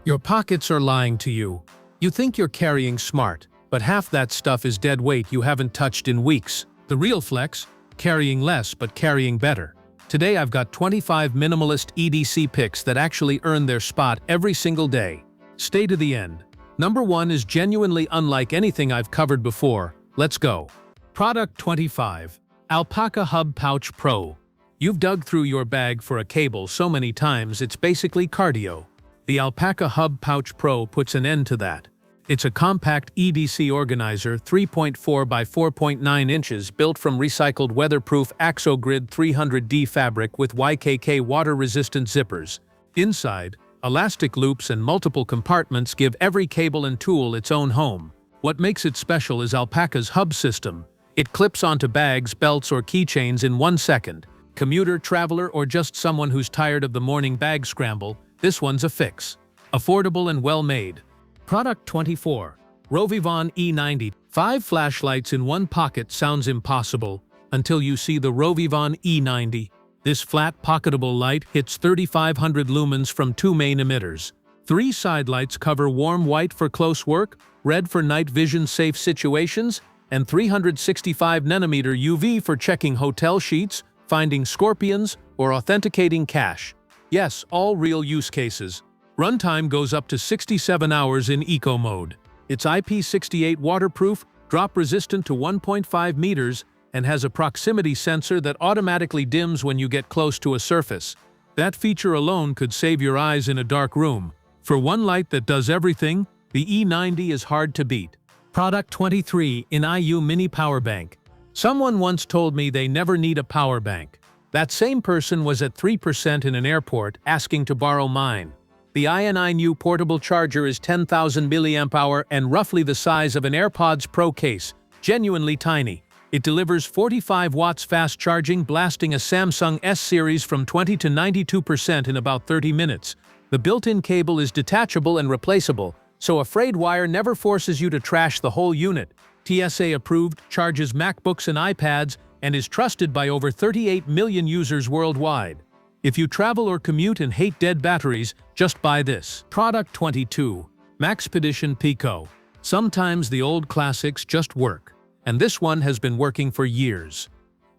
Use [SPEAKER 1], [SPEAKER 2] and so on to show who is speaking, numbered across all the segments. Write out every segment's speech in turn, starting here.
[SPEAKER 1] Your pockets are lying to you. You think you're carrying smart, but half that stuff is dead weight you haven't touched in weeks. The real flex? Carrying less but carrying better. Today I've got 25 minimalist EDC picks that actually earn their spot every single day. Stay to the end. Number 1 is genuinely unlike anything I've covered before. Let's go. Product 25. Alpaka Hub Pouch Pro. You've dug through your bag for a cable so many times it's basically cardio. The Alpaka Hub Pouch Pro puts an end to that. It's a compact EDC organizer 3.4 by 4.9 inches built from recycled weatherproof AxoGrid 300D fabric with YKK water-resistant zippers. Inside, elastic loops and multiple compartments give every cable and tool its own home. What makes it special is Alpaka's hub system. It clips onto bags, belts, or keychains in 1 second. Commuter, traveler, or just someone who's tired of the morning bag scramble, this one's a fix. Affordable and well-made. Product 24. RovyVon E90. 5 flashlights in one pocket sounds impossible until you see the RovyVon E90. This flat, pocketable light hits 3,500 lumens from 2 main emitters. 3 side lights cover warm white for close work, red for night vision safe situations, and 365 nanometer UV for checking hotel sheets, finding scorpions, or authenticating cash. Yes, all real use cases. Runtime goes up to 67 hours in eco mode. It's IP68 waterproof, drop-resistant to 1.5 meters, and has a proximity sensor that automatically dims when you get close to a surface. That feature alone could save your eyes in a dark room. For one light that does everything, the E90 is hard to beat. Product 23. INIU Mini Power Bank. Someone once told me they never need a power bank. That same person was at 3% in an airport asking to borrow mine. The INIU portable charger is 10,000 mAh and roughly the size of an AirPods Pro case, genuinely tiny. It delivers 45 watts fast charging, blasting a Samsung S series from 20 to 92% in about 30 minutes. The built-in cable is detachable and replaceable, so a frayed wire never forces you to trash the whole unit. TSA approved, charges MacBooks and iPads, and is trusted by over 38 million users worldwide. If you travel or commute and hate dead batteries, just buy this. Product 22. Maxpedition Pico. Sometimes the old classics just work, and this one has been working for years.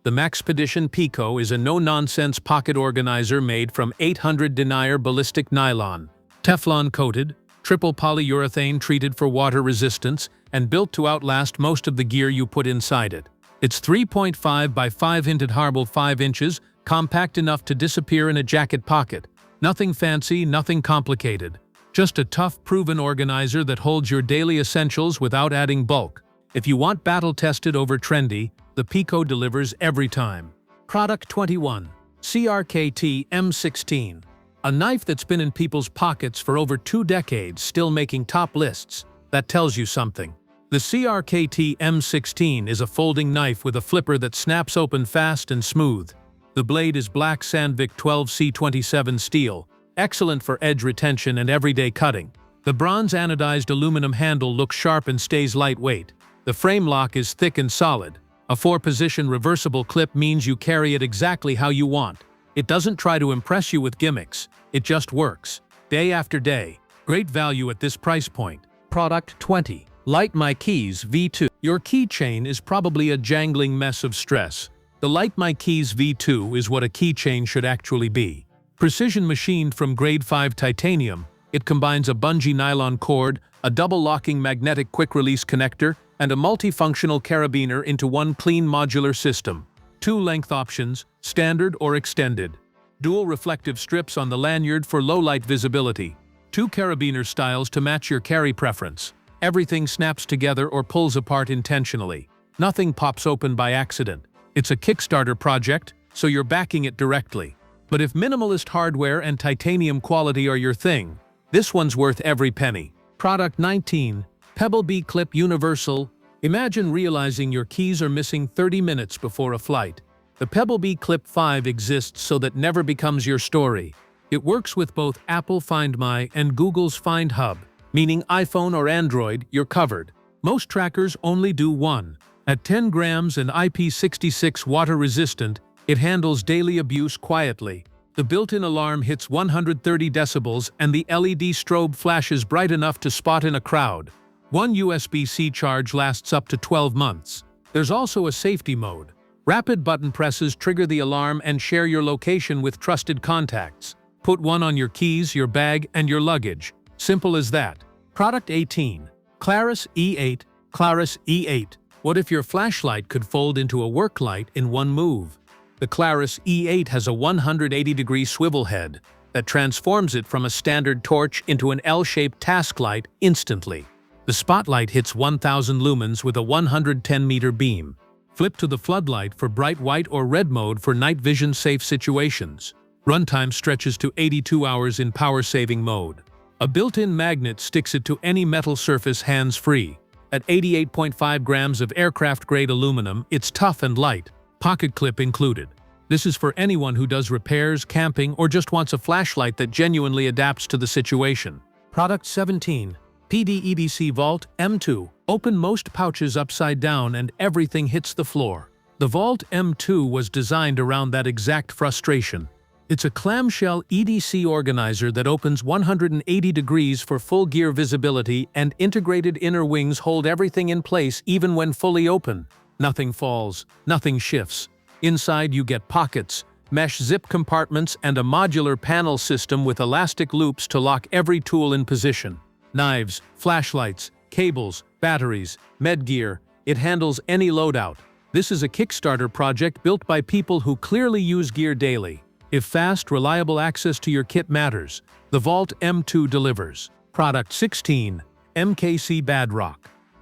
[SPEAKER 1] The Maxpedition Pico is a no-nonsense pocket organizer made from 800 denier ballistic nylon, Teflon-coated, triple polyurethane treated for water resistance, and built to outlast most of the gear you put inside it. It's 3.5 by 5 hinted harbor 5 inches, compact enough to disappear in a jacket pocket. Nothing fancy, nothing complicated. Just a tough, proven organizer that holds your daily essentials without adding bulk. If you want battle-tested over trendy, the Pico delivers every time. Product 21. CRKT M16. A knife that's been in people's pockets for over 2 decades, still making top lists. That tells you something. The CRKT M16 is a folding knife with a flipper that snaps open fast and smooth. The blade is black Sandvik 12C27 steel, excellent for edge retention and everyday cutting. The bronze anodized aluminum handle looks sharp and stays lightweight. The frame lock is thick and solid. A 4-position reversible clip means you carry it exactly how you want. It doesn't try to impress you with gimmicks. It just works. Day after day. Great value at this price point. Product 20. LiteMyKeys V2. Your keychain is probably a jangling mess of stress. The LiteMyKeys V2 is what a keychain should actually be. Precision machined from grade 5 titanium, it combines a bungee nylon cord, a double-locking magnetic quick-release connector, and a multifunctional carabiner into one clean modular system. 2 length options, standard or extended. Dual reflective strips on the lanyard for low-light visibility. 2 carabiner styles to match your carry preference. Everything snaps together or pulls apart intentionally. Nothing pops open by accident. It's a Kickstarter project, so you're backing it directly. But if minimalist hardware and titanium quality are your thing, this one's worth every penny. Product 19. Pebblebee Clip Universal. Imagine realizing your keys are missing 30 minutes before a flight. The Pebblebee Clip 5 exists so that never becomes your story. It works with both Apple Find My and Google's Find Hub, meaning iPhone or Android, you're covered. Most trackers only do one. At 10 grams and IP66 water resistant, it handles daily abuse quietly. The built-in alarm hits 130 decibels and the LED strobe flashes bright enough to spot in a crowd. One USB-C charge lasts up to 12 months. There's also a safety mode. Rapid button presses trigger the alarm and share your location with trusted contacts. Put one on your keys, your bag, and your luggage. Simple as that. Product 18. Klarus E8. Klarus E8. What if your flashlight could fold into a work light in one move? The Klarus E8 has a 180-degree swivel head that transforms it from a standard torch into an L-shaped task light instantly. The spotlight hits 1000 lumens with a 110-meter beam. Flip to the floodlight for bright white or red mode for night vision safe situations. Runtime stretches to 82 hours in power-saving mode. A built-in magnet sticks it to any metal surface hands-free. At 88.5 grams of aircraft-grade aluminum, it's tough and light. Pocket clip included. This is for anyone who does repairs, camping, or just wants a flashlight that genuinely adapts to the situation. Product 17. EDC Vault M2. Open most pouches upside down and everything hits the floor. The Vault M2 was designed around that exact frustration. It's a clamshell EDC organizer that opens 180 degrees for full gear visibility, and integrated inner wings hold everything in place even when fully open. Nothing falls, nothing shifts. Inside you get pockets, mesh zip compartments, and a modular panel system with elastic loops to lock every tool in position. Knives, flashlights, cables, batteries, med gear. It handles any loadout. This is a Kickstarter project built by people who clearly use gear daily. If fast, reliable access to your kit matters, the Vault M2 delivers. Product 16. MKC Badrock.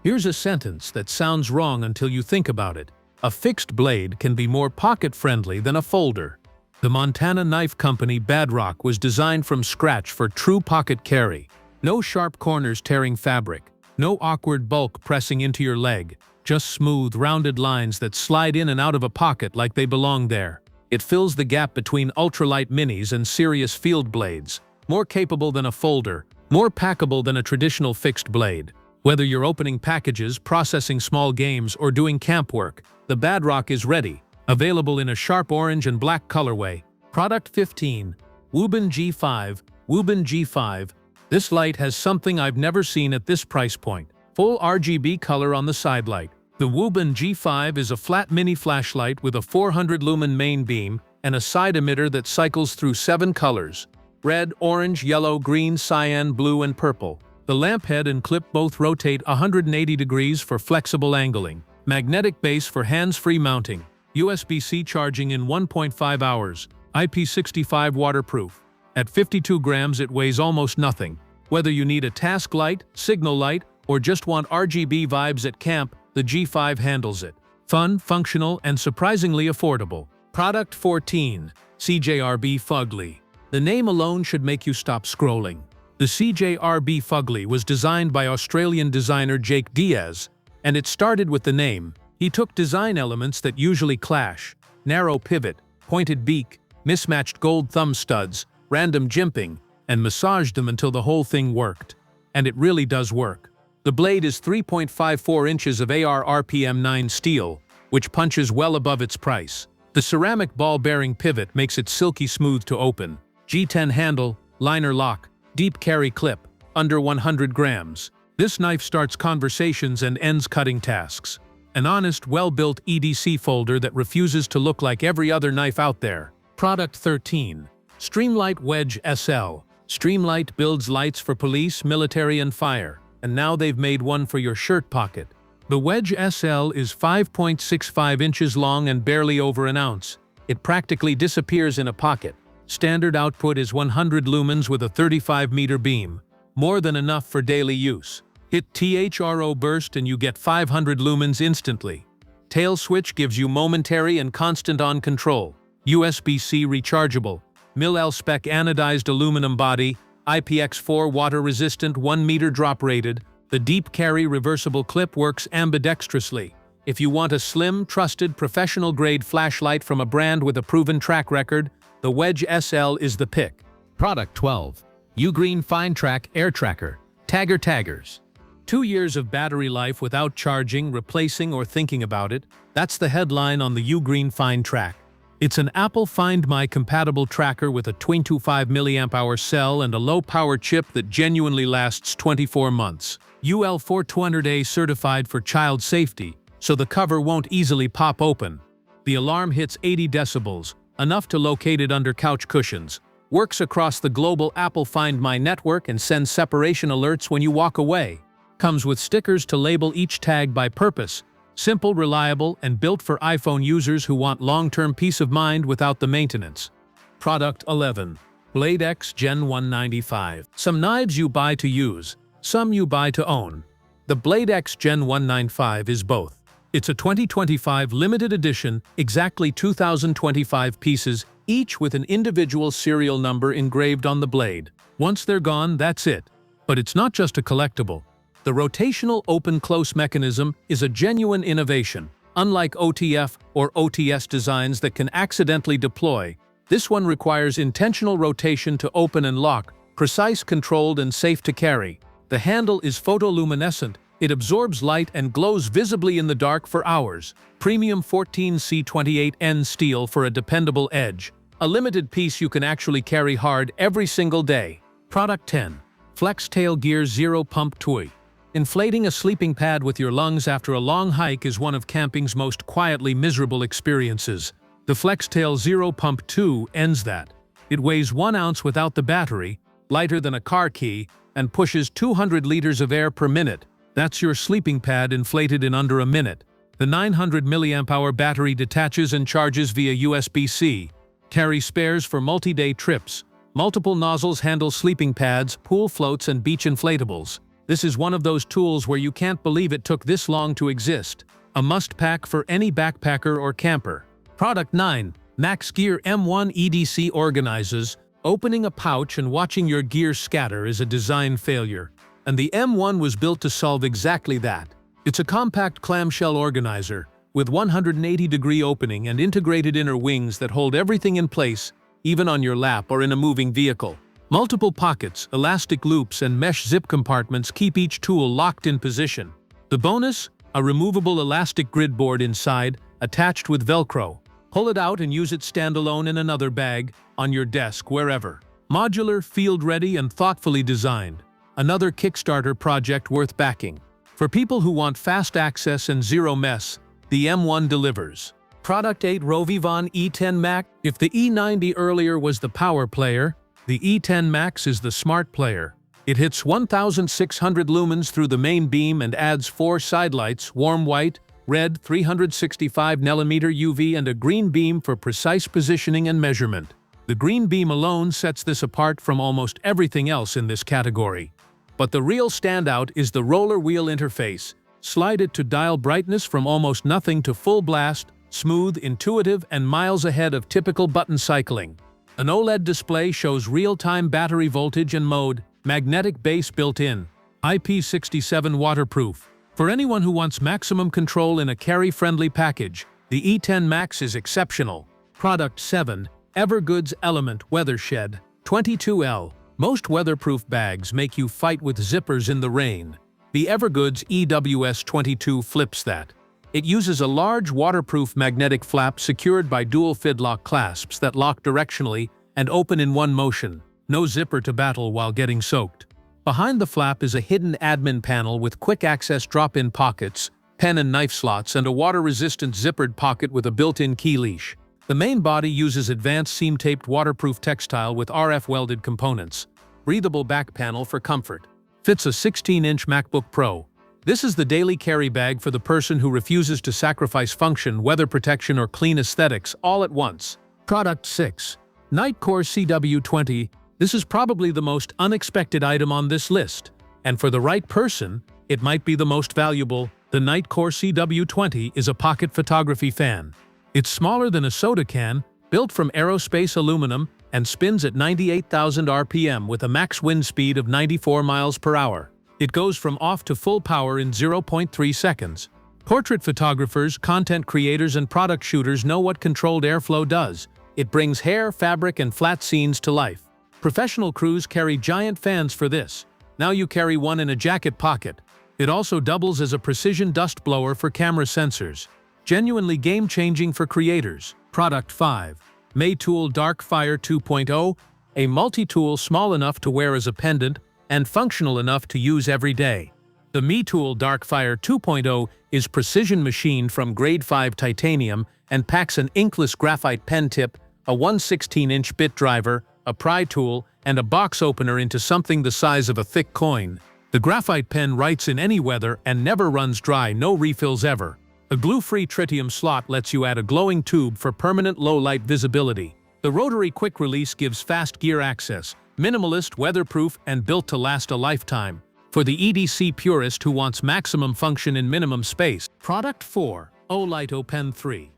[SPEAKER 1] Here's a sentence that sounds wrong until you think about it. A fixed blade can be more pocket-friendly than a folder. The Montana knife company Badrock was designed from scratch for true pocket carry. No sharp corners tearing fabric. No awkward bulk pressing into your leg. Just smooth, rounded lines that slide in and out of a pocket like they belong there. It fills the gap between ultralight minis and serious field blades. More capable than a folder. More packable than a traditional fixed blade. Whether you're opening packages, processing small games, or doing camp work, the Badrock is ready. Available in a sharp orange and black colorway. Product 15. Wuben G5. Wuben G5. This light has something I've never seen at this price point. Full RGB color on the side light. The Wuben G5 is a flat mini flashlight with a 400 lumen main beam and a side emitter that cycles through 7 colors: red, orange, yellow, green, cyan, blue, and purple. The lamp head and clip both rotate 180 degrees for flexible angling. Magnetic base for hands-free mounting. USB-C charging in 1.5 hours. IP65 waterproof. At 52 grams it weighs almost nothing. Whether you need a task light, signal light, or just want RGB vibes at camp, the G5 handles it. Fun, functional, and surprisingly affordable. Product 14. CJRB Fugly. The name alone should make you stop scrolling. The CJRB Fugly was designed by Australian designer Jake Diaz, and it started with the name. He took design elements that usually clash: narrow pivot, pointed beak, mismatched gold thumb studs, random jimping, and massaged them until the whole thing worked. And it really does work. The blade is 3.54 inches of AR RPM 9 steel, which punches well above its price. The ceramic ball-bearing pivot makes it silky smooth to open. G10 handle, liner lock, deep carry clip, under 100 grams. This knife starts conversations and ends cutting tasks. An honest, well-built EDC folder that refuses to look like every other knife out there. Product 13. Streamlight Wedge SL. Streamlight builds lights for police, military, and fire, and now they've made one for your shirt pocket. The Wedge SL is 5.65 inches long and barely over an ounce. It practically disappears in a pocket. Standard output is 100 lumens with a 35-meter beam, more than enough for daily use. Hit THRO burst and you get 500 lumens instantly. Tail switch gives you momentary and constant on control. USB-C rechargeable. Mil-L spec anodized aluminum body, IPX4 water-resistant 1-meter drop-rated. The deep carry reversible clip works ambidextrously. If you want a slim, trusted, professional-grade flashlight from a brand with a proven track record, the Wedge SL is the pick. Product 12. Ugreen FineTrack Air Tracker. Taggers. 2 years of battery life without charging, replacing, or thinking about it. That's the headline on the Ugreen FineTrack. It's an Apple Find My compatible tracker with a 25 mAh cell and a low-power chip that genuinely lasts 24 months. UL4200A certified for child safety, so the cover won't easily pop open. The alarm hits 80 decibels, enough to locate it under couch cushions. Works across the global Apple Find My network and sends separation alerts when you walk away. Comes with stickers to label each tag by purpose. Simple, reliable, and built for iPhone users who want long-term peace of mind without the maintenance. Product 11. BladeX GEN-195. Some knives you buy to use, some you buy to own. The BladeX GEN-195 is both. It's a 2025 limited edition, exactly 2,025 pieces, each with an individual serial number engraved on the blade. Once they're gone, that's it. But it's not just a collectible. The rotational open-close mechanism is a genuine innovation. Unlike OTF or OTS designs that can accidentally deploy, this one requires intentional rotation to open and lock, precise, controlled, and safe to carry. The handle is photoluminescent. It absorbs light and glows visibly in the dark for hours. Premium 14C28N steel for a dependable edge. A limited piece you can actually carry hard every single day. Product 10. Flextailgear Zero Pump Toy. Inflating a sleeping pad with your lungs after a long hike is one of camping's most quietly miserable experiences. The Flextail Zero Pump 2 ends that. It weighs 1 ounce without the battery, lighter than a car key, and pushes 200 liters of air per minute. That's your sleeping pad inflated in under a minute. The 900 mAh battery detaches and charges via USB-C. Carry spares for multi-day trips. Multiple nozzles handle sleeping pads, pool floats, and beach inflatables. This is one of those tools where you can't believe it took this long to exist. A must-pack for any backpacker or camper. Product 9. Maxgear M1 EDC Organizers. Opening a pouch and watching your gear scatter is a design failure. And the M1 was built to solve exactly that. It's a compact clamshell organizer, with 180-degree opening and integrated inner wings that hold everything in place, even on your lap or in a moving vehicle. Multiple pockets, elastic loops, and mesh zip compartments keep each tool locked in position. The bonus? A removable elastic grid board inside, attached with Velcro. Pull it out and use it standalone in another bag, on your desk, wherever. Modular, field-ready, and thoughtfully designed. Another Kickstarter project worth backing. For people who want fast access and zero mess, the M1 delivers. Product 8. RovyVon E10 Max. If the E90 earlier was the power player, the E10 Max is the smart player. It hits 1,600 lumens through the main beam and adds 4 sidelights, warm white, red, 365nm UV, and a green beam for precise positioning and measurement. The green beam alone sets this apart from almost everything else in this category. But the real standout is the roller wheel interface. Slide it to dial brightness from almost nothing to full blast, smooth, intuitive, and miles ahead of typical button cycling. An OLED display shows real-time battery voltage and mode, magnetic base built-in, IP67 waterproof. For anyone who wants maximum control in a carry-friendly package, the E10 Max is exceptional. Product 7. Evergoods Element Weathershed 22L. Most weatherproof bags make you fight with zippers in the rain. The Evergoods EWS22 flips that. It uses a large waterproof magnetic flap secured by dual fidlock clasps that lock directionally and open in one motion. No zipper to battle while getting soaked. Behind the flap is a hidden admin panel with quick-access drop-in pockets, pen and knife slots, and a water-resistant zippered pocket with a built-in key leash. The main body uses advanced seam-taped waterproof textile with RF welded components. Breathable back panel for comfort. Fits a 16-inch MacBook Pro. This is the daily carry bag for the person who refuses to sacrifice function, weather protection, or clean aesthetics all at once. Product 6. Nitecore CW20. This is probably the most unexpected item on this list, and for the right person, it might be the most valuable. The Nitecore CW20 is a pocket photography fan. It's smaller than a soda can, built from aerospace aluminum, and spins at 98,000 RPM with a max wind speed of 94 miles per hour. It goes from off to full power in 0.3 seconds. Portrait photographers, content creators, and product shooters know what controlled airflow does. It brings hair, fabric, and flat scenes to life. Professional crews carry giant fans for this. Now you carry one in a jacket pocket. It also doubles as a precision dust blower for camera sensors. Genuinely game-changing for creators. Product 5. Metool Darkfire 2.0, a multi-tool small enough to wear as a pendant and functional enough to use every day. The Metool Darkfire 2.0 is precision machined from grade 5 titanium and packs an inkless graphite pen tip, a 1/16-inch bit driver, a pry tool, and a box opener into something the size of a thick coin. The graphite pen writes in any weather and never runs dry, no refills ever. A glue-free tritium slot lets you add a glowing tube for permanent low-light visibility. The rotary quick-release gives fast gear access, minimalist, weatherproof, and built to last a lifetime. For the EDC purist who wants maximum function in minimum space. Product 4. Olight O'Pen 3.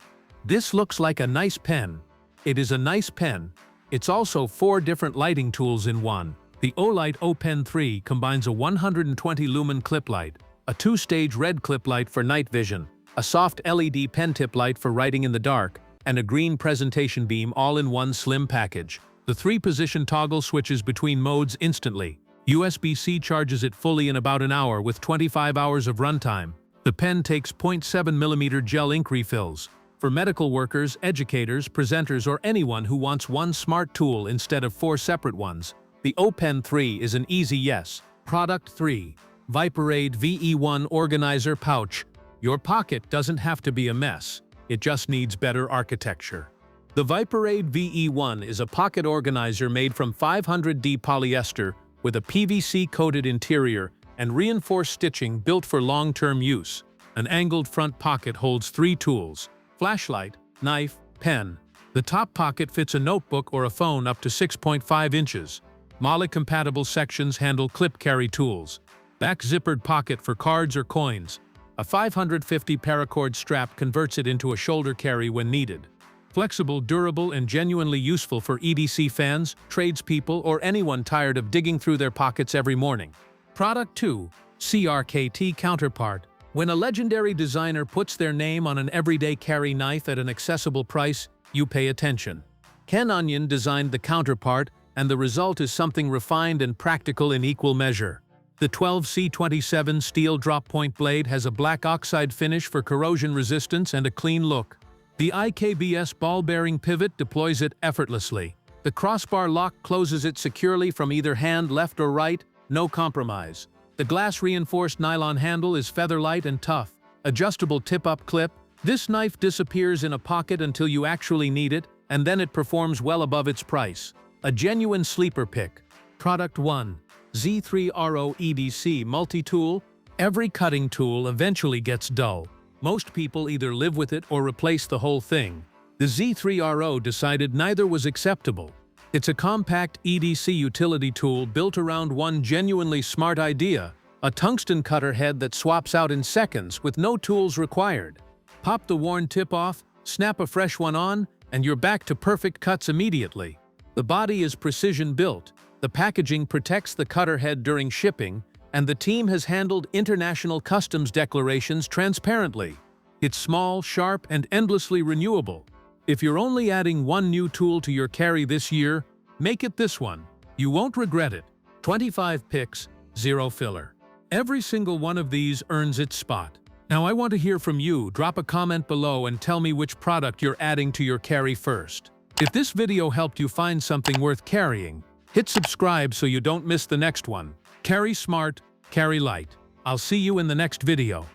[SPEAKER 1] This looks like a nice pen. It is a nice pen. It's also 4 different lighting tools in one. The Olight O'Pen 3 combines a 120 lumen clip light, a 2-stage red clip light for night vision, a soft LED pen tip light for writing in the dark, and a green presentation beam all in one slim package. The 3-position toggle switches between modes instantly. USB-C charges it fully in about an hour with 25 hours of runtime. The pen takes 0.7mm gel ink refills. For medical workers, educators, presenters, or anyone who wants one smart tool instead of 4 separate ones, the O'Pen 3 is an easy yes. Product 3. Viperade VE1 Organizer Pouch. Your pocket doesn't have to be a mess. It just needs better architecture. The Viperade VE1 is a pocket organizer made from 500D polyester with a PVC-coated interior and reinforced stitching built for long-term use. An angled front pocket holds 3 tools: flashlight, knife, pen. The top pocket fits a notebook or a phone up to 6.5 inches. MOLLE-compatible sections handle clip-carry tools. Back zippered pocket for cards or coins. A 550 paracord strap converts it into a shoulder carry when needed. Flexible, durable, and genuinely useful for EDC fans, tradespeople, or anyone tired of digging through their pockets every morning. Product 2. CRKT Counterpart. When a legendary designer puts their name on an everyday carry knife at an accessible price, you pay attention. Ken Onion designed the Counterpart, and the result is something refined and practical in equal measure. The 12C27 steel drop-point blade has a black oxide finish for corrosion resistance and a clean look. The IKBS ball-bearing pivot deploys it effortlessly. The crossbar lock closes it securely from either hand, left or right, no compromise. The glass-reinforced nylon handle is feather-light and tough. Adjustable tip-up clip. This knife disappears in a pocket until you actually need it, and then it performs well above its price. A genuine sleeper pick. Product 1. Z3RO EDC Multitool. Every cutting tool eventually gets dull. Most people either live with it or replace the whole thing. The Z3RO decided neither was acceptable. It's a compact EDC utility tool built around one genuinely smart idea: a tungsten cutter head that swaps out in seconds with no tools required. Pop the worn tip off, snap a fresh one on, and you're back to perfect cuts immediately. The body is precision built. The packaging protects the cutter head during shipping, and the team has handled international customs declarations transparently. It's small, sharp, and endlessly renewable. If you're only adding one new tool to your carry this year, make it this one. You won't regret it. 25 picks, 0 filler. Every single one of these earns its spot. Now I want to hear from you. Drop a comment below and tell me which product you're adding to your carry first. If this video helped you find something worth carrying, hit subscribe so you don't miss the next one. Carry smart, carry light. I'll see you in the next video.